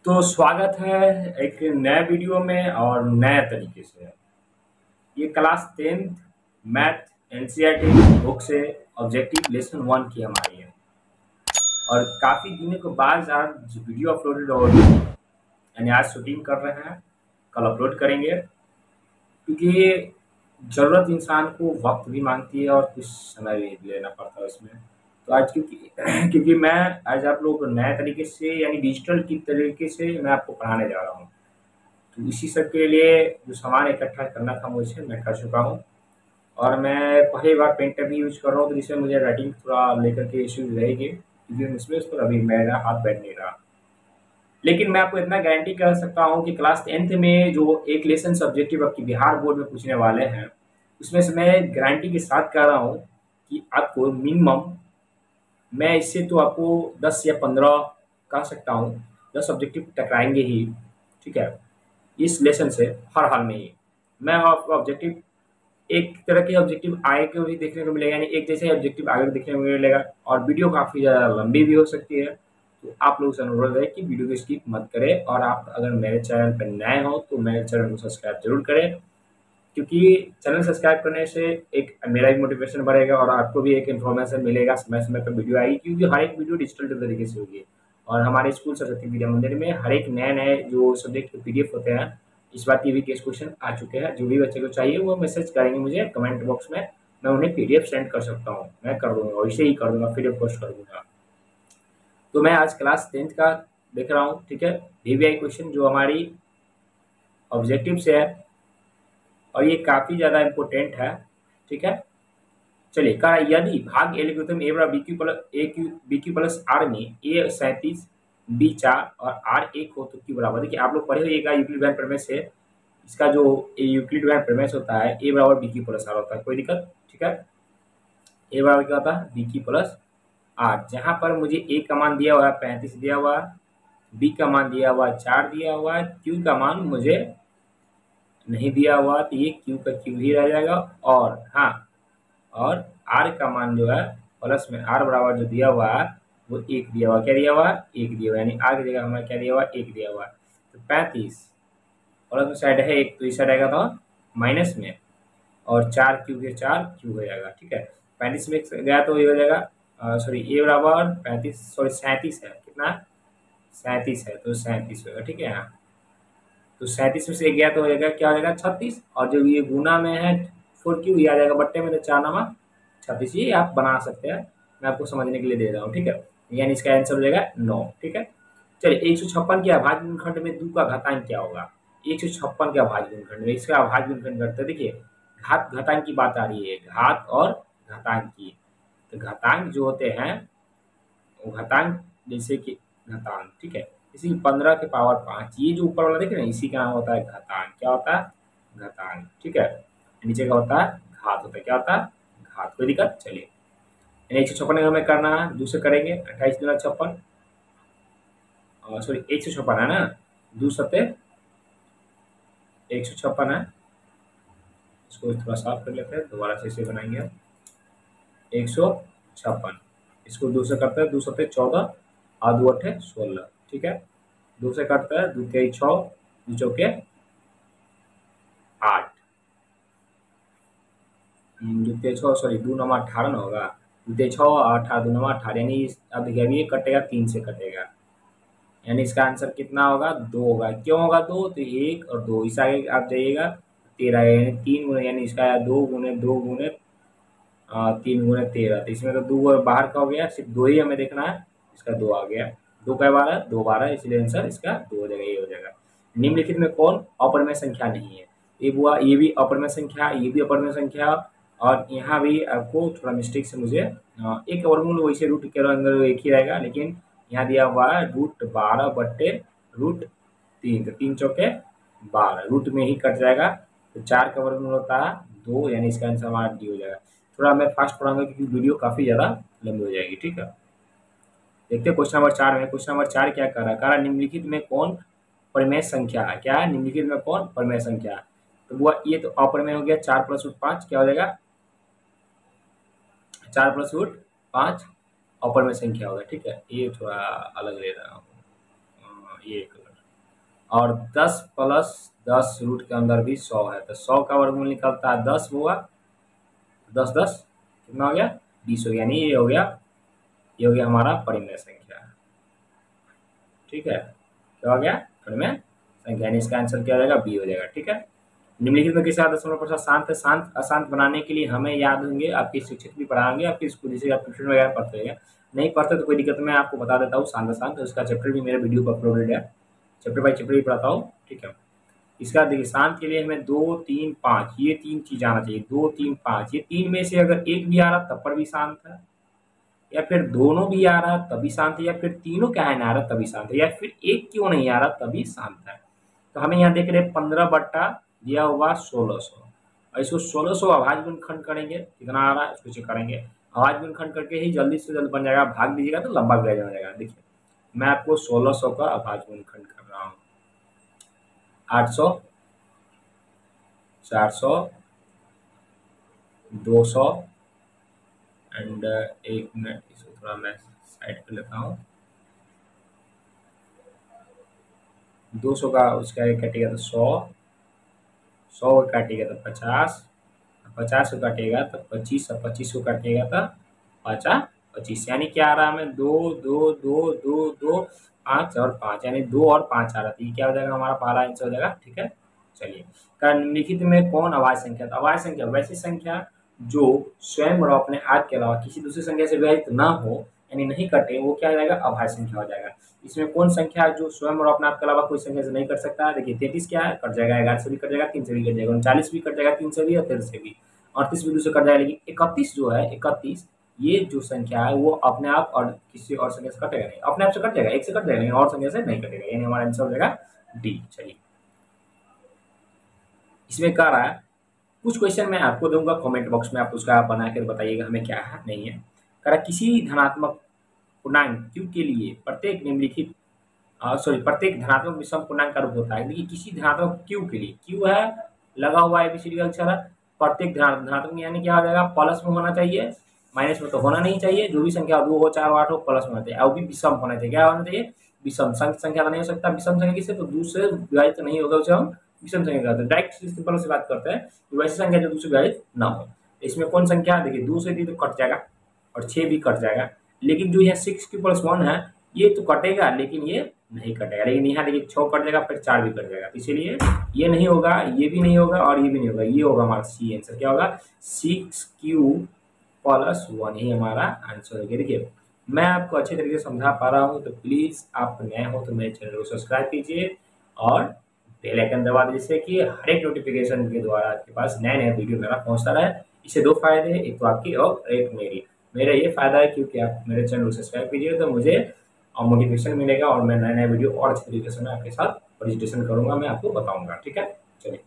तो स्वागत है एक नए वीडियो में और नए तरीके से। ये class 10th math NCERT book से ऑब्जेक्टिव लेसन 1 की हमारी है और काफ़ी दिनों के बाद आज वीडियो अपलोडेड हो रही है। यानी आज शूटिंग कर रहे हैं, कल अपलोड करेंगे क्योंकि ज़रूरत इंसान को वक्त भी मांगती है और कुछ समय भी लेना पड़ता है उसमें। तो आज क्योंकि क्योंकि मैं आज आप लोग नए तरीके से यानी डिजिटल की तरीके से मैं आपको पढ़ाने जा रहा हूँ। तो इसी सब के लिए जो सामान इकट्ठा करना था मुझे, मैं कर चुका हूँ और मैं पहली बार पेंटर भी यूज़ कर रहा हूँ, तो जिसमें मुझे राइटिंग थोड़ा लेकर के इश्यूज रहेगी क्योंकि उसमें उस पर अभी मेरा हाथ बैठ नहीं रहा। लेकिन मैं आपको इतना गारंटी कर सकता हूँ कि क्लास 10th में जो एक लेसन सब्जेक्टिव आपकी बिहार बोर्ड में पूछने वाले हैं, उसमें से मैं गारंटी के साथ कह रहा हूँ कि आपको मिनिमम मैं इससे तो आपको 10 या 15 कह सकता हूँ, 10 ऑब्जेक्टिव टकराएंगे ही। ठीक है, इस लेसन से हर हाल में ही मैं आपको ऑब्जेक्टिव एक तरह के ऑब्जेक्टिव आगे के भी देखने को मिलेगा, यानी एक जैसे ऑब्जेक्टिव आगे भी देखने को मिलेगा और वीडियो काफ़ी ज़्यादा लंबी भी हो सकती है। तो आप लोगों से अनुरोध है कि वीडियो को स्किप मत करें और आप अगर मेरे चैनल पर नए हो तो मेरे चैनल को सब्सक्राइब जरूर करें, क्योंकि चैनल सब्सक्राइब करने से एक मेरा भी मोटिवेशन बढ़ेगा और आपको भी एक इन्फॉर्मेशन मिलेगा, समय समय पर वीडियो आएगी क्योंकि हर एक वीडियो डिजिटल तरीके से होगी। और हमारे स्कूल सरस्वती विद्या मंदिर में हर एक नए नए जो सब्जेक्ट के पीडीएफ होते हैं, इस बार की भी केस क्वेश्चन आ चुके हैं। जो भी बच्चे को चाहिए वो मैसेज करेंगे मुझे कमेंट बॉक्स में, मैं उन्हें पीडीएफ सेंड कर सकता हूँ, मैं कर दूंगा, वैसे ही कर दूंगा, पीडीएफ पोस्ट कर दूंगा। तो मैं आज क्लास 10th का देख रहा हूँ। ठीक है, वीवीआई क्वेश्चन जो हमारी ऑब्जेक्टिव से है और ये काफ़ी ज़्यादा इम्पोर्टेंट है। ठीक है, चलिए कहा यदि भाग एल्गोरिथम ए बराबर बी क्यू प्लस आर में ए 37 बी 4 और आर 1 हो तो क्यू बराबर, देखिए आप लोग पढ़े होइएगा यूक्लिड वैन प्रमेय से, इसका जो यूक्लिड वैन प्रमेय होता है ए बराबर बी क्यू प्लस आर होता है, कोई दिक्कत। ठीक है, ए बराबर क्या होता है बी क्यू प्लस आर, जहाँ पर मुझे ए का मान दिया हुआ है 35 दिया हुआ है, बी का मान दिया हुआ है 4 दिया हुआ है, क्यू का मान मुझे नहीं दिया हुआ, तो ये क्यू का क्यू ही रह जाएगा। और हाँ, और आर का मान जो है प्लस में आर बराबर जो दिया हुआ है वो 1 दिया हुआ, क्या दिया हुआ 1 दिया हुआ, यानी आर की जगह हमारा क्या दिया हुआ 1 दिया हुआ। तो 35 प्लस में साइड है 1 तो इस साइड आएगा तो माइनस में, और 4 क्यू के 4 क्यू हो जाएगा। ठीक है, 35 में गया तो ये हो जाएगा, सॉरी ए बराबर 35 सॉरी 37 है, कितना 37 है तो 37 होगा। ठीक है, यहाँ तो 37 में से गया तो हो जाएगा क्या हो जाएगा 36, और जब ये गुना में है 4 क्यू ये आ जाएगा बट्टे में, तो 4 नामा 36, ये आप बना सकते हैं, मैं आपको समझने के लिए दे रहा हूँ। ठीक है, यानी इसका आंसर हो जाएगा 9। ठीक है, चलिए 156 के अभाज्य गुणनखंड में 2 का घातांक क्या होगा। 156 के अभाज्य गुणनखंड में इसका अभाज्य गुणनखंड करते हैं, देखिए घात घातांक की बात आ रही है, घात और घातांक की। तो घातांक जो होते हैं वो घातांक जैसे कि घातांक, ठीक है, इसी 15 के पावर 5, ये जो ऊपर वाला देख रहे हैं इसी का नाम होता है घातांक। क्या होता है घातांक। ठीक है, नीचे का होता है घात, होता है क्या होता है घात। कोई दिक्कत, चलिए 156 हमें करना है, दूसरे करेंगे 28 दूना 56, सॉरी 156 है ना, 2 सत्ते 156 है, इसको थोड़ा साफ कर लेते हैं, दोबारा से इसे बनाएंगे हम 156, इसको 2 से करते हैं, 2 सत्ते 14 और 2 अट्ठे 16। ठीक है, 2 से काटता है, 2 तेईस 6, 2 चौके 8, 2 तेईस 6 सॉरी 2 नवा 18 ना होगा, 2 तेईस 6 और 18 2 नवा 18, यानी अब देखिए अभी ये कटेगा 3 से कटेगा, यानी इसका आंसर कितना होगा 2 होगा। क्यों होगा 2, तो 1 और 2 इस आगे आप जाइएगा 13, यानी 3 गुने, यानी इसका 2 गुने 2 गुने 3 गुने 13, तो इसमें तो 2 बाहर का हो गया, सिर्फ 2 ही हमें देखना है, इसका 2 आ गया, 2 का 12 2 12, इसलिए आंसर इसका 2 हो जाएगा, ये हो जाएगा। निम्नलिखित में कौन अपरिमेय संख्या नहीं है, ये हुआ, ये भी अपरिमेय संख्या, ये भी अपरिमेय संख्या, और यहाँ भी आपको थोड़ा मिस्टेक से मुझे एक वर्गमूल वैसे रूट के अंदर एक ही रहेगा, लेकिन यहाँ दिया हुआ है √12 बट्टे √3, तो 3 चौके 12, रूट में ही कट जाएगा, तो 4 का वर्गमूल होता है 2, यानी इसका आंसर हमारा डी हो जाएगा। थोड़ा मैं फास्ट पढ़ाऊंगा क्योंकि वीडियो काफ़ी ज़्यादा लंबी हो जाएगी। ठीक है, देखते हैं क्वेश्चन नंबर 4 में। क्वेश्चन नंबर 4 क्या कर रहा है, निम्नलिखित में कौन परिमेय संख्या है, क्या है निम्नलिखित में कौन परिमेय संख्या है, तो वो ये तो अपरिमेय हो गया, 4 + √5 क्या हो जाएगा 4 + √5 अपरिमेय संख्या होगा। ठीक है, ये थोड़ा अलग ले रहा हूँ, ये कलर, और 10 प्लस 10 रूट के अंदर भी 100 है, तो 100 का वर्गमूल निकलता है 10 हुआ, 10 10 कितना हो गया 20 हो गया, यानी ये हो गया हमारा परिमेय संख्या। ठीक है, क्या हो गया परिमेय संख्या, यानी इसका आंसर क्या हो जाएगा बी हो जाएगा। ठीक है, निम्नलिखित में किसी दशमलव प्रसाद शांत है। शांत अशांत बनाने के लिए हमें याद होंगे, आपके शिक्षक भी पढ़ाएंगे, आपके स्कूल जैसे आप ट्यूशन वगैरह पढ़ते हैं, नहीं पढ़ते तो कोई दिक्कत, मैं आपको बता देता हूँ शांत अशांत, तो उसका चैप्टर भी मेरे वीडियो पर अपलोडेड है, चैप्टर बाई चैप्टर भी पढ़ाता हूँ। ठीक है, इसका देखिए शांत के लिए हमें 2 3 5 ये 3 चीज आना चाहिए, 2 3 5, ये 3 में से अगर एक भी आ रहा तब पर भी शांत है, या फिर दोनों भी आ रहा तभी शांत है, या फिर तीनों क्या है ना आ रहा तभी शांत है, या फिर एक क्यों नहीं आ रहा तभी शांत है। तो हमें यहाँ देख रहे 15 बट्टा दिया हुआ 1600, और इसको 1600 अभाज्य गुणनखंड करेंगे, कितना आ रहा है उसको चेक करेंगे, अभाज्य गुणनखंड करके ही जल्दी से जल्द बन जाएगा, भाग दीजिएगा तो लंबा ब्याज हो जाएगा। देखिए मैं आपको 1600 का अभाज्य गुणनखंड कर रहा हूँ, 800 400 200 एंड एक मिनट इसको थोड़ा मैं साइड पे लेता हूँ, 200 का उसका एक कटेगा तो 100, 100 का काटेगा तो 50, 50 को काटेगा तो 25, और 25 को काटेगा तो 25, यानी क्या आ रहा है हमें 2 2 2 2 2 5 और 5, यानी 2 और 5 आ रहा है, क्या हो जाएगा हमारा पहला आंसर हो जाएगा। ठीक है, चलिए निम्नलिखित में कौन अभाज्य संख्या, तो अभाज्य संख्या वैसी संख्या जो स्वयं और अपने आप के अलावा किसी दूसरी संख्या से विभाजित ना हो, यानी नहीं कटे, वो क्या हो जाएगा अभाज्य संख्या हो जाएगा। इसमें कौन संख्या जो स्वयं और अपने आप के अलावा कोई संख्या से नहीं कट सकता है, देखिए 33 क्या है कट जाएगा, 11 से भी कट जाएगा, 3 से भी कट जाएगा, 39 भी कट जाएगा, 3 से भी और 13 से भी, 38 भी 2 से कट जाएगा, लेकिन 31 जो है 31 ये जो संख्या है वो अपने आप और किसी और संख्या से कटेगा नहीं, अपने आप से कट जाएगा, एक से कट जाएगा, और संख्या से नहीं कटेगा, यानी हमारा आंसर हो जाएगा डी। चलिए इसमें कह रहा है कुछ क्वेश्चन मैं आपको दूंगा, कमेंट बॉक्स में आप उसका बना कर बताइएगा हमें क्या है नहीं है। कह रहा किसी धनात्मक पूर्णांक q के लिए प्रत्येक निम्नलिखित प्रत्येक धनात्मक विषम पूर्णांक का रूप होता है। देखिए किसी धनात्मक q के लिए, q है लगा हुआ एबीसीडी का अक्षर है, प्रत्येक धनात्मक यानी क्या हो जाएगा प्लस में होना चाहिए, माइनस में तो होना नहीं चाहिए, जो भी संख्या 2 हो 4 हो 8 हो प्लस में होना चाहिए, और भी विषम होना चाहिए, क्या होना चाहिए विषम, संख्या तो नहीं हो सकता, विषम संख्या किससे तो 2 से विभाजित तो नहीं होगा, उसे हम विषम संख्या कहते हैं। डायरेक्ट सिंपल से बात करते हैं वैसी संख्या जो 2 से विभाजित ना हो। इसमें कौन संख्या देखिए 2 से 3 तो कट जाएगा और 6 भी कट जाएगा, लेकिन जो यहाँ 6 की प्लस 1 है ये तो कटेगा लेकिन ये नहीं कटेगा, लेकिन यहाँ देखिए 6 कट जाएगा फिर 4 भी कट जाएगा, इसीलिए ये नहीं होगा, ये भी नहीं होगा और ये भी नहीं होगा, ये होगा हमारा सी आंसर, क्या होगा 6q प्लस 1, ही हमारा आंसर होगा। देखिए मैं आपको अच्छे तरीके से समझा पा रहा हूँ, तो प्लीज आप नए हो तो मेरे चैनल को सब्सक्राइब कीजिए और बेल आइकन दबा दीजिए, जिससे कि हर एक नोटिफिकेशन के द्वारा आपके पास नए नए वीडियो मेरा पहुंचता रहे। इससे 2 फायदे हैं, एक तो आपकी और एक मेरी। मेरा ये फायदा है क्योंकि आप मेरे चैनल को सब्सक्राइब कीजिए तो मुझे मोटिवेशन मिलेगा और मैं नए नए वीडियो और अच्छे तरीके से मैं आपके साथ प्रेजेंटेशन करूंगा, मैं आपको बताऊंगा। ठीक है, चलिए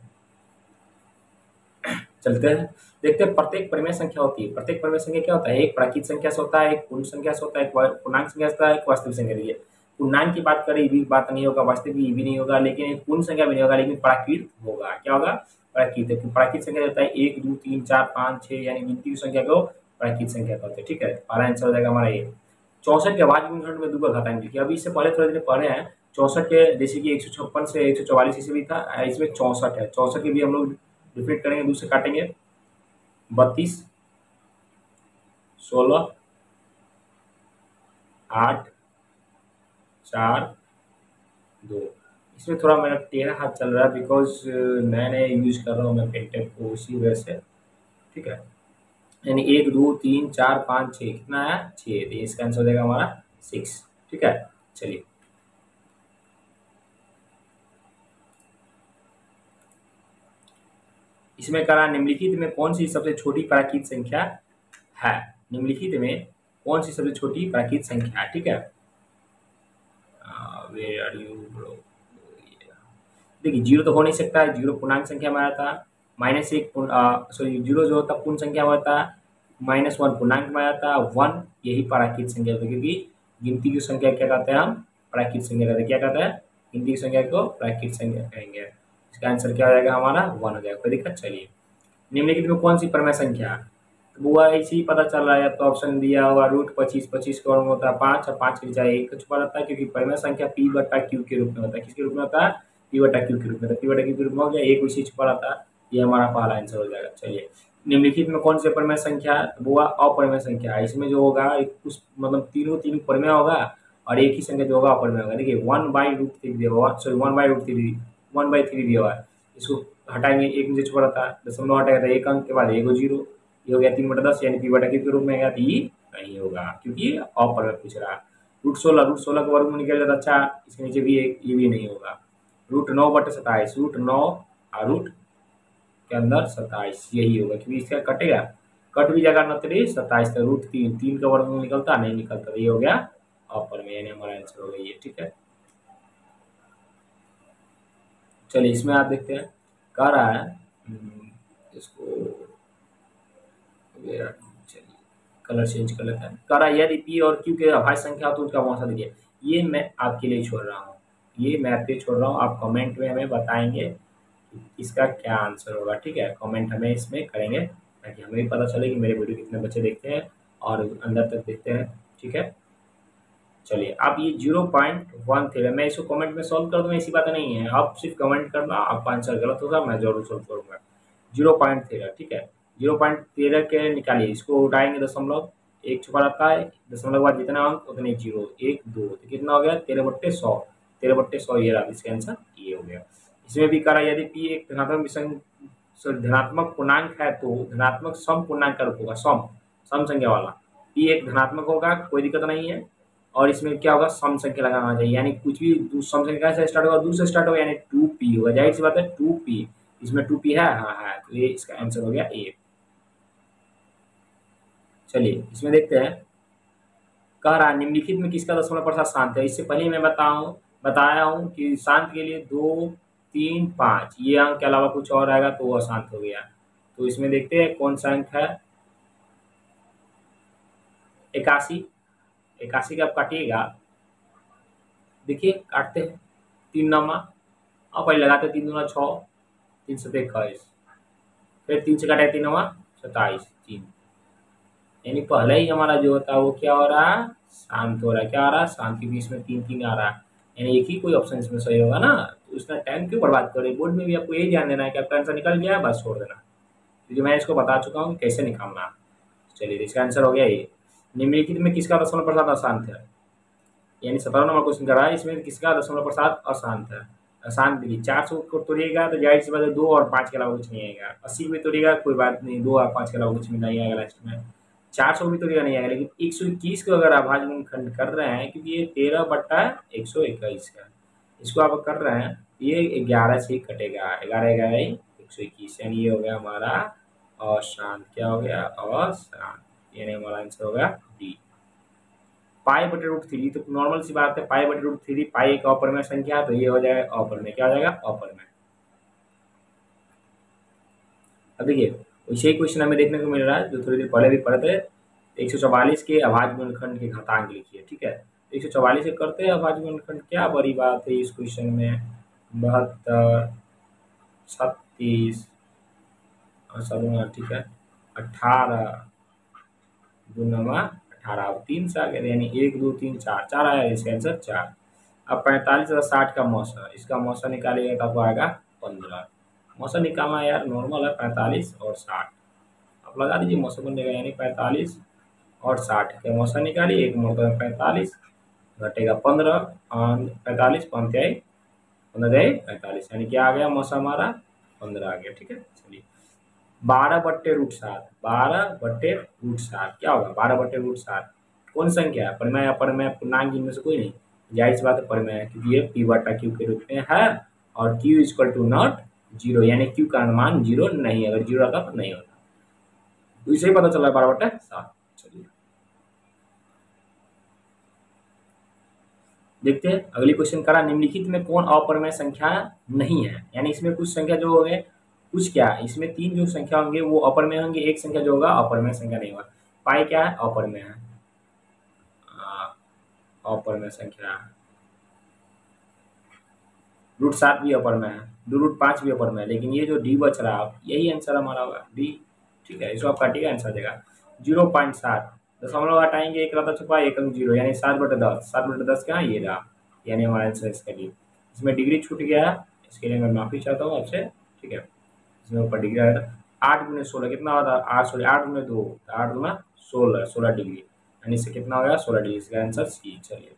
चलते हैं, देखते हैं प्रत्येक परिमेय संख्या होती है। प्रत्येक परिमेय संख्या क्या होता है, एक प्राकृत संख्या से होता है, एक पूर्ण संख्या से होता है, एक पूर्णांक संख्या से होता है, एक वास्तविक संख्या। देखिए पूर्णांक की बात करें भी बात नहीं होगा, वास्तविक भी नहीं होगा, लेकिन एक पूर्ण संख्या भी नहीं होगा, लेकिन प्राकृत होगा। क्या होगा प्राकृत, प्राकृत संख्या होता है 1 2 3 4 5 6, यानी गिनती की संख्या को प्राकृत संख्या कहते हैं। ठीक है, हमारा आंसर हो जाएगा हमारा ये 64 के अभाज्य गुणनखंड में 2 का घातांक लिखिए। अभी इससे पहले थोड़े दिन पढ़े हैं 64 के, जैसे कि 156 से 144 इसे भी था, इसमें 64 है, 64 के भी हम लोग डिफरेंट करेंगे, 2 से काटेंगे, 32 16 8 4 2। इसमें थोड़ा मेरा टेढ़ा हाथ चल रहा है बिकॉज नया नया यूज कर रहा हूँ मैं पेन टेप को, उसी वजह से। ठीक है, यानी 1 2 3 4 5 6 कितना है 6, तो इसका आंसर हो जाएगा हमारा 6। ठीक है, चलिए इसमें करा निम्नलिखित में कौन सी सबसे छोटी प्राकृत संख्या है, निम्नलिखित में कौन सी सबसे छोटी प्राकृत संख्या है। ठीक है, वेयर आर यू ब्रो, देखिए 0 तो हो नहीं सकता है, 0 पूर्णांक संख्या में आता है, -1 सॉरी 0 जो होता है पूर्ण संख्या में आता है, -1 पूर्णांक में आता है, 1 यही प्राकृत संख्या होती है, क्योंकि गिनती की संख्या क्या कहते हैं हम प्राकृत संख्या कहते हैं। क्या कहते हैं गिनती की संख्या को प्राकृत संख्या कहेंगे। इसका आंसर क्या हो जाएगा हमारा 1 हो जाएगा, कोई दिक्कत। चलिए निम्नलिखित में कौन सी परिमेय संख्या, तो वो ऐसे ही पता चल रहा है, तो ऑप्शन दिया हुआ √25, 25 का वर्ग होता है 5 और 5 के बजाय 1 छुपा रहता है, क्योंकि परिमेय संख्या p/q के रूप में होता है। किसके रूप में होता है पी बटा क्यू के रूप में, तो पी बटा क्यू के रूप में हो गया, एक उसी छुपा रहता है, ये हमारा पहला आंसर हो जाएगा। चलिए, निम्नलिखित में कौन से परिमेय संख्या वो अपरिमेय संख्या है, इसमें जो होगा कुछ मतलब तीन परिमेय होगा और एक ही संख्या जो होगा अपरिमेय होगा। देखिए 1/√3 दिया हुआ, सॉरी 1/√3 दिया हुआ है, इसको हटाएंगे, एक नीचे छुपा रहता है, दशमलव हटाएगा तो एक अंक के बाद एक जीरो, ये हो गया 3/10, यानी पी बटा क्यू के रूप में आएगा, ये नहीं होगा क्योंकि अपरिमेय पूछ रहा है। √16 का वर्गमूल निकल जाता, अच्छा इसके नीचे भी एक, ये भी नहीं होगा। √9/27, √9 और रूट के अंदर 27, यही होगा क्योंकि इसका कटेगा, कट भी जाएगा 29/27, तो √3 का वर्गमूल निकलता नहीं निकलता, तो ये हो गया अपरिमेय, यानी हमारा आंसर हो गया ये। ठीक है, चलिए इसमें आप देखते हैं, कह रहा है इसको, चलिए कलर चेंज कर लेते हैं। कह रहा है यदि पी और क्यू के अभाज्य संख्या हो तो उसका मौसा देखिए, ये मैं आपके लिए छोड़ रहा हूँ, ये मैं आपके लिए छोड़ रहा हूँ, आप कमेंट में हमें बताएंगे इसका क्या आंसर होगा। ठीक है, कमेंट हमें इसमें करेंगे ताकि हमें भी पता चले कि मेरे वीडियो कितने बच्चे देखते हैं और अंदर तक देखते हैं। ठीक है, चलिए अब ये 0.1 थे, मैं इसको कमेंट में सॉल्व कर दूंगा, ऐसी बात नहीं है, आप सिर्फ कमेंट करना, आपका आंसर गलत होगा मैं जरूर सॉल्व करूंगा। 0.13, ठीक है, 0.13 के निकालिए, इसको उठाएंगे दशमलव, एक छुपा रहता है, दशमलव के बाद जितना अंक उतने जीरो, 1 2, तो कितना हो गया 13/100, 13/100, ये रहा इसका आंसर, ये हो गया। इसमें भी करा यदि पी एक धनात्मक पूर्णांक है तो धनात्मक सम पूर्णांक का रूप होगा, सम संख्या वाला, पी एक धनात्मक होगा, कोई दिक्कत नहीं है, और इसमें क्या होगा सम संख्या लगाना चाहिए, यानी कुछ भी सम संख्या से स्टार्ट होगा, 2 से स्टार्ट होगा, यानी 2p होगा, जाहिर सी बात है 2p, इसमें 2p है, हाँ है, तो ये इसका आंसर हो गया ए। चलिए इसमें देखते हैं, कह रहा है निम्नलिखित में किसका दशमलव प्रसाद शांत है। इससे पहले मैं बताया हूँ कि शांत के लिए 2 3 5 ये अंक के अलावा कुछ और आएगा तो वो अशांत हो गया। तो इसमें देखते हैं कौन सा अंक है, 81, 81 का आप काटिएगा, देखिए काटते हैं, 3 नमा, और पहले लगाते 3 दूना 6, 3 7 21, फिर 3 से काटे 3 नमा 27, 3, यानी पहले ही हमारा जो होता है वो क्या हो रहा है, शांत हो रहा है, क्या आ रहा है शांत, क्योंकि इसमें 3 आ रहा है, यानी एक ही कोई ऑप्शन इसमें सही होगा ना, तो उसका टाइम क्यों बर्बाद करें, बोर्ड में भी आपको यही ध्यान देना है कि आपका आंसर निकल गया है, बस छोड़ देना, क्योंकि मैं इसको बता चुका हूँ कैसे निकालना। चलिए इसका आंसर हो गया ये, निम्नलिखित में किसका दशमलव प्रसाद अशांत है, यानी 17 नंबर क्वेश्चन कर रहा है, इसमें किसका दशमलव प्रसाद अशांत है। अशांत देखिए 400 को तोड़िएगा तो जाहिर सी बात है 2 और 5 के अलावा कुछ नहीं आएगा, 80 में तोड़िएगा कोई बात नहीं, 2 और 5 के अलावा कुछ भी नहीं आएगा लास्ट में, 400 भी तोड़िएगा नहीं आएगा, लेकिन 121 को अगर अभाज्य खंड कर रहे हैं, क्योंकि ये 13/121 का, इसको आप कर रहे हैं, ये 11 से कटेगा, 11 11 121, यानी ये हो गया हमारा अशांत, क्या हो गया अशांत, यानी हमारा आंसर होगा डी। π/√3, तो नॉर्मल सी बात है, π/√3, पाई एक अपरिमेय संख्या है, तो ये हो जाएगा अपरिमेय, क्या हो जाएगा अपरिमेय। अब देखिए वैसे ही क्वेश्चन हमें देखने को मिल रहा है जो थोड़ी देर पहले भी पढ़े थे, 144 के अभाज्य गुणनखंड के घातांक लिखिए। ठीक है, 144 से करते हैं अभाज्य गुणनखंड, क्या बड़ी बात है इस क्वेश्चन में, 72 36 ठीक है 18 2 18, अब 3 से आ गया, यानी 1 2 3 4 4 आया, इसका आंसर 4। अब 45 और 60 का मौसा, इसका मौसा निकालिएगा तो आपको आएगा 15, मौसा निकालना यार नॉर्मल है, 45 और 60 आप लगा दीजिए, मौसा बनेगा, यानी 45 और 60 के मौसा निकालिए, एक मोटा 45 घटेगा 15, 45 5 15 45, यानी क्या आ गया मौसा हमारा 15 आ गया। ठीक है, चलिए 12/√7, 12/√7 क्या होगा, 12/√7 कौन संख्या है, परिमेय अपरिमेय पूर्णांक, इनमें से कोई नहीं, जाहिर सी बात है परिमेय है, क्योंकि ये पी बटा क्यू के रूप में है और क्यू इक्वल टू नॉट 0, यानी क्यू का मान 0 नहीं, अगर 0 आता तो नहीं होता, तो इसे ही पता चला 12/7। चलिए देखते हैं अगली क्वेश्चन करा, निम्नलिखित में कौन अपरिमेय संख्या नहीं है, यानी इसमें कुछ संख्या जो हो गए, कुछ क्या इसमें 3 जो संख्या होंगे वो अपरिमेय होंगे, एक संख्या जो होगा अपरिमेय संख्या नहीं होगा। पाई क्या है, अपरिमेय है, अपरिमेय संख्या, √7 भी अपरिमेय है, 2√5 भी अपरिमेय है, लेकिन ये जो डी बच रहा है यही आंसर हमारा होगा डी। ठीक है, इसको आप काटिएगा आंसर देगा 0.7, दशमलव हटाएंगे, एक रहता छुपा, एक अंक 0, यानी 7/10, 7/10 क्या ये रहा, यानी हमारा आंसर इसका डी। इसमें डिग्री छूट गया, इसके लिए मैं माफ़ी चाहता हूँ आपसे। ठीक है, इसमें ऊपर डिग्री आ गया। 8 गुने 16 कितना होता है? 8 गुने 2, 8 गुना 16, 16 डिग्री, यानी इससे कितना हो गया? 16 डिग्री। इसका आंसर सी। चलिए,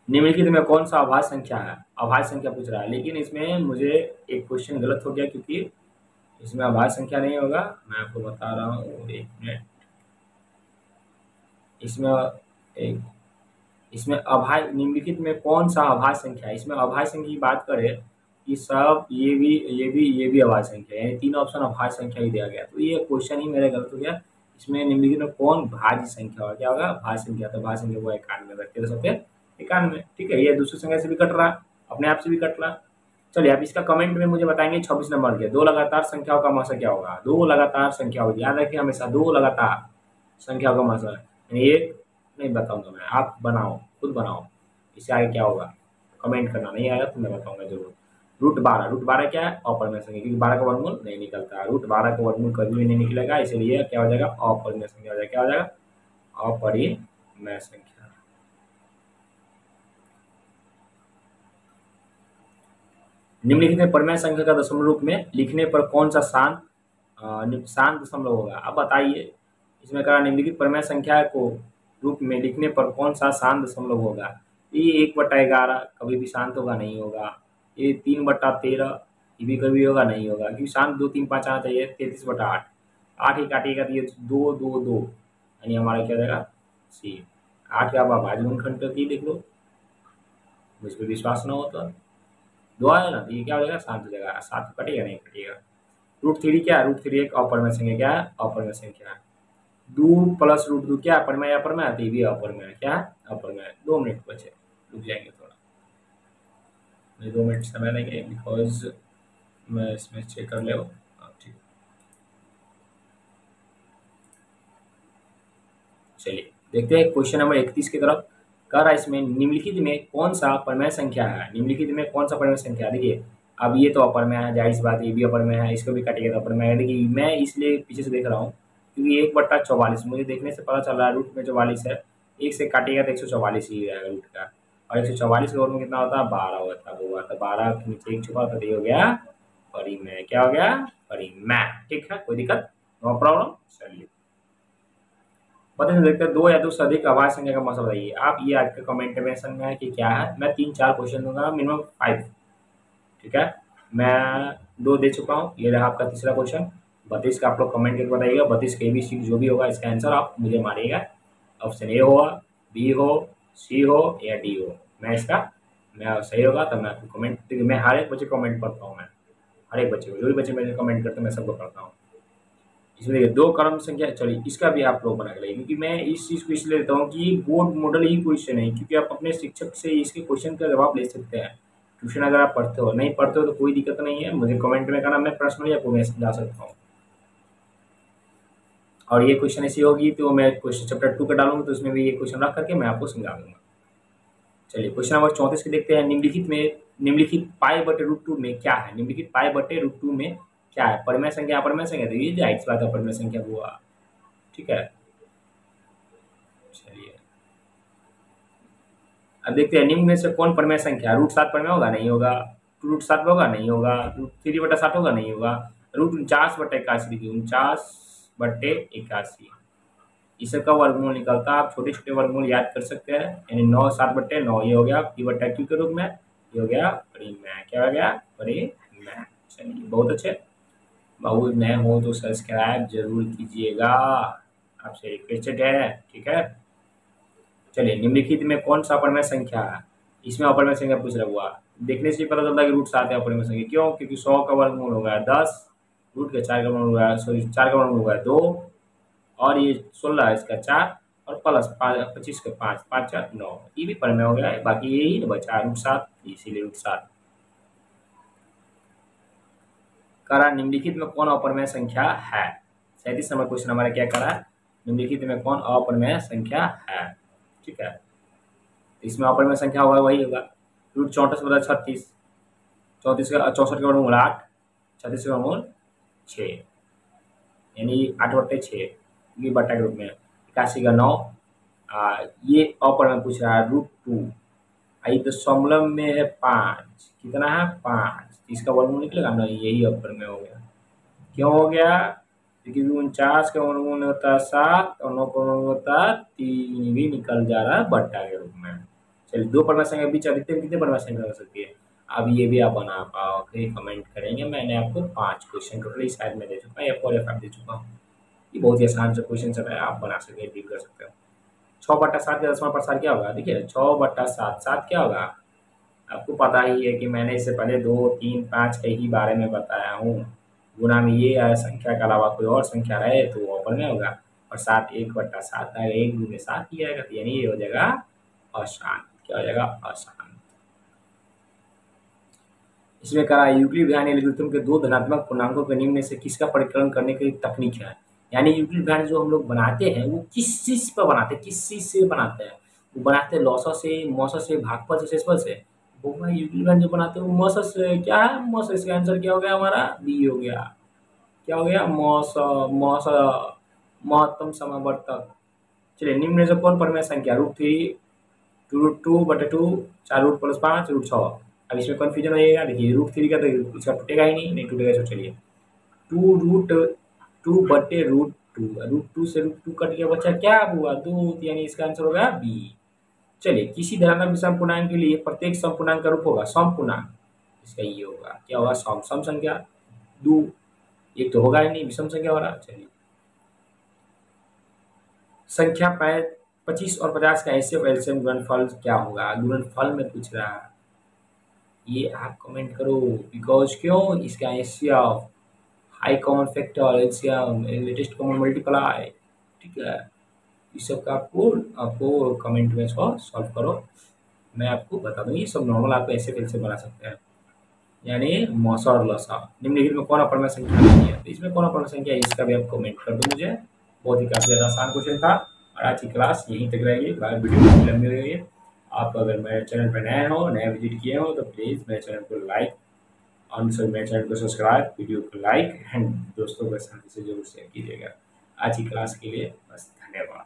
निम्नलिखित में कौन सा अभाज्य संख्या है? अभाज्य संख्या पूछ रहा है, लेकिन इसमें मुझे एक क्वेश्चन गलत हो गया, क्योंकि इसमें अभाज्य संख्या नहीं होगा। मैं आपको बता रहा हूँ, एक मिनट। इसमें एक इसमें अभाज्य, निम्नलिखित में कौन सा अभाज्य संख्या है? इसमें अभाज्य संख्या की बात करें कि सब ये भी अभाज्य संख्या है, यानी 3 ऑप्शन अभाज्य संख्या ही दिया गया। तो ये क्वेश्चन ही मेरा गलत हो गया। इसमें निम्नलिखित में कौन भाज्य संख्या होगा? क्या होगा? भाज्य संख्या। तो भाज्य संख्या को 91 रखते हो सकते 91। ठीक है, ये दूसरी संख्या से भी कट रहा, अपने आप से भी कट रहा। चलिए, आप इसका कमेंट में मुझे बताएंगे 26 नंबर के। 2 लगातार संख्याओं का मासा क्या होगा? 2 लगातार संख्या होगी, याद रखिए हमेशा, 2 लगातार संख्याओं का मासा। एक नहीं बताऊंगा मैं, आप बनाओ, खुद बनाओ। इससे आगे क्या होगा कमेंट करना, नहीं आया तो मैं बताऊंगा जरूर। √12, √12 क्या है? अपरिमेय संख्या, क्योंकि 12 का वर्गमूल नहीं निकलता। √12 का वर्गमूल कभी भी नहीं निकलेगा, इसलिए क्या हो जाएगा? अपरिमेय संख्या हो जाएगा। क्या हो जाएगा? अपरिमेय संख्या। निम्नलिखित में परिमेय संख्या का दशमलव रूप में लिखने पर कौन सा शांत दशमलव होगा? अब बताइए, इसमें कहा निम्नलिखित परिमेय संख्या को रूप में लिखने पर कौन सा शांत दशमलव होगा? ये 1/11 कभी भी शांत होगा? नहीं होगा। ये 3/13 ये भी कभी होगा? नहीं होगा, क्योंकि शांत 2, 3, 5 आना चाहिए। 33/8, 8 ही काटिएगा तो ये 2, 2, 2, यानी हमारा क्या हो जाएगा? सी। 8 का आप अभाज्य गुणनखंड करके देख लो, मुझ पर विश्वास न हो तो। 2 आया ना, तो ये क्या हो जाएगा? 7 हो जाएगा। 7 कटेगा? नहीं कटेगा। √3 क्या है? √3 एक अपरिमेय संख्या। क्या है? अपरिमेय संख्या है। 2 प्लस √2 क्या? अपरिमेय? अपरिमेय है, तो ये भी अपरिमेय है। क्या है? अपरिमेय। 2 मिनट बचे, रुक जाएंगे थोड़ा, मुझे 2 मिनट समय लेंगे, बिकॉज मैं इसमें चेक कर ले। ठीक, चलिए देखते हैं क्वेश्चन नंबर 31 की तरफ। कह रहा है इसमें निम्नलिखित में कौन सा परिमेय संख्या है? निम्नलिखित में कौन सा परिमेय संख्या? देखिए, अब ये तो अपरिमेय है, जाहिर सी बात है, ये भी अपरिमेय है, इसको भी काटिएगा तो अपरिमेय है। देखिए, मैं इसलिए पीछे से देख रहा हूँ क्योंकि 1/44 मुझे देखने से पता चल रहा है रूट में 44 है। 1 से काटिएगा तो 144 ही रहेगा रूट का, और 144 के वर्ग में कितना होता है? 12 होता है। वो आता 12 के नीचे 1 छुपा होता है, ये हो गया परिमेय। क्या हो गया? परिमेय। ठीक है, कोई दिक्कत? No problem. चलिए, पता नहीं देखते 2 या 2 से अधिक अभाज्य संख्या का मतलब बताइए। आप ये आज के कमेंट में है कि क्या है। मैं 3-4 क्वेश्चन दूंगा, मिनिमम 5। ठीक है, मैं 2 दे चुका हूँ, ये रहा आपका तीसरा क्वेश्चन। 32 का आप लोग कमेंट करके बताइएगा। 32 के ABC जो भी होगा इसका आंसर आप मुझे मारिएगा। ऑप्शन ए हो, बी हो, सी हो या डी हो। मैं सही होगा तो मैं आपको कमेंट, देखिए मैं हर एक बच्चे कमेंट पढ़ता हूँ। मैं हर एक बच्चे को, जो भी बच्चे मेरे कमेंट करते हैं मैं सबको पढ़ता हूँ। इसमें देखिए 2 क्रम संख्या, चलिए इसका भी आप लोग बना के लाइए, क्योंकि मैं इस चीज़ को इसलिए लेता हूँ कि बोर्ड मॉडल ही क्वेश्चन है, क्योंकि आप अपने शिक्षक से इसके क्वेश्चन का जवाब ले सकते हैं। ट्यूशन अगर आप पढ़ते हो, नहीं पढ़ते हो तो कोई दिक्कत नहीं है, मुझे कमेंट में करना, मैं पर्सनली आपको मैं समझा सकता हूँ। और ये क्वेश्चन ऐसी होगी तो मैं क्वेश्चन चैप्टर 2 का डालूंगा, तो उसमें भी ये क्वेश्चन रख करके मैं आपको समझा दूंगा। चलिए क्वेश्चन नंबर 34 के देखते हैं। निम्नलिखित π/√2 में क्या है? निम्नलिखित π/√2 में क्या है? परिमेय संख्या, अपरिमेय संख्या? तो ये जाहिर सी बात है अपरिमेय संख्या हुआ। ठीक है, चलिए अब देखते हैं निम्न में से कौन परिमेय संख्या? √7 परिमेय होगा? नहीं होगा। √7 होगा? नहीं होगा। √3/7 होगा? नहीं होगा। √49/81 देखिए, 49/81 इसका वर्गमूल निकलता है। आप छोटे छोटे वर्गमूल याद कर सकते हैं, यानी 9 7/9 ये हो गया p/q के रूप में, ये हो गया परिमेय। क्या हो गया? परिमेय। चलिए बहुत अच्छे, बहुत नए हो तो सब्सक्राइब जरूर कीजिएगा, आपसे रिक्वेस्टेड है। ठीक है, चलिए निम्नलिखित में कौन सा अपरिमेय संख्या है? इसमें अपरिमेय संख्या पूछ रहा हुआ, देखने से पता चलता है कि √7 है अपरिमेय संख्या। क्यों? क्योंकि 100 का वर्गमूल हो गया 10, रूट के 4 का वर्गमूल हो गया, सॉरी 4 का वर्गमूल हो गया 2, और ये 16 है इसका 4, और प्लस 25 का 5, 5 4 9, ये भी परिमेय हो गया है। बाकी यही ना बचा √7, इसीलिए √7। करा निम्नलिखित में कौन अपरिमेय संख्या है? 37 नंबर क्वेश्चन हमारा क्या करा? निम्नलिखित में कौन अपरिमेय संख्या है? ठीक है, इसमें अपरिमेय संख्या होगा वही होगा √34/36, 34 का 64 का वर्गमूल 8, 36 का वर्गमूल 6, यानी 8/6 ये बट्टा के रूप में। 81 का 9, ये अपरिमेय पूछ रहा है √2, आई दशमलव में है 5, कितना है 5, इसका वर्गमूल निकलेगा ना, यही ऊपर में हो गया। क्यों हो गया? क्योंकि 49 का वर्गमूल होता है 7 और 9 का वर्गमूल होता है 3, भी निकल जा रहा है बट्टा के रूप में। चलिए, दो पूर्ण संख्या के बीच अधिकतम कितने पूर्ण संख्या हो सकती है? अब ये भी आप बना पाओगे, कमेंट करेंगे। मैंने आपको 5 क्वेश्चन टोटल इस शायद में दे चुका हूँ, F4 F5 दे चुका हूँ। ये बहुत ही आसान सा क्वेश्चन सब है, आप बना सकते हैं, डील कर सकते हो। 6/7 का 10वां प्रसार क्या होगा? देखिए 6/7, 7 क्या होगा? आपको पता ही है कि मैंने इससे पहले 2, 3, 5 के ही बारे में बताया हूँ। गुणा में ये संख्या के अलावा कोई और संख्या रहे तो वो अपर में होगा, और 7 1/7 आएगा, 1 दूनी 7 ही आएगा, तो यानी ये हो जाएगा अशांत। क्या हो जाएगा? अशांत। इसमें कहा यूक्लिड भ्यान एल्गोरिथम के दो धनात्मक पूर्णांकों के निम्न से किसका परिकलन करने की तकनीक है? यानी यूक्लिड भ्यान जो हम लोग बनाते हैं वो किस चीज पर बनाते हैं, किस चीज से बनाते हैं? वो बनाते हैं लॉसा से, मौसा से, भागफल से, शेषफल से। वो भाई यूक्लिड भ्यान जो बनाते हैं वो मौसा से। क्या है मौसा? इसका आंसर क्या हो गया हमारा? बी हो गया। क्या हो गया? मौसा। मौसा महत्तम समावर्तक। चलिए, निम्न में से कौन परमेय संख्या? √3, √2/2, 4√+5, √6। अब इसमें कन्फ्यूजन होइएगा। देखिए √3 का तो इसका टूटेगा ही नहीं टूटेगा। तो चलिए 2√2/√2, √2 से √2 कट गया, बच्चा क्या हुआ? 2, यानी इसका आंसर होगा बी। चलिए, किसी धनात्मक विषम पूर्णांक के लिए प्रत्येक सम पूर्णांक का रूप होगा सम पूर्णांक। इसका ये होगा, क्या होगा? सम संख्या। 2 एक तो होगा ही नहीं, विषम संख्या हो रहा। चलिए, संख्या 25 और 50 का एचसीएफ एलसीएम गुणनफल क्या होगा? गुणनफल में पूछ रहा है, ये आप कमेंट करो। बिकॉज क्यों? इसका HCF high common factor, LCM, latest common multiply, ठीक है। इस सब का आपको कमेंट में इसको सॉल्व करो, मैं आपको बता दूँ। ये सब नॉर्मल आपको ऐसे कैसे बना सकते हैं, यानी मौसा और लसा। निम्नलिखित में कौन अपरमय संख्या नहीं है? तो इसमें कौन अपरमय संख्या है, इसका भी आप कमेंट कर दो मुझे। बहुत ही काफ़ी ज़्यादा आसान क्वेश्चन था, और आज की क्लास यहीं तक रहेगी। बाद वीडियो काफ़ी लंबी हो गई है। आप अगर मेरे चैनल पर नए हो, नया विजिट किए हो, तो प्लीज़ मेरे चैनल को लाइक और मेरे चैनल को सब्सक्राइब, वीडियो को लाइक एंड दोस्तों के साथ इसे जरूर शेयर कीजिएगा। आज की क्लास के लिए बस, धन्यवाद।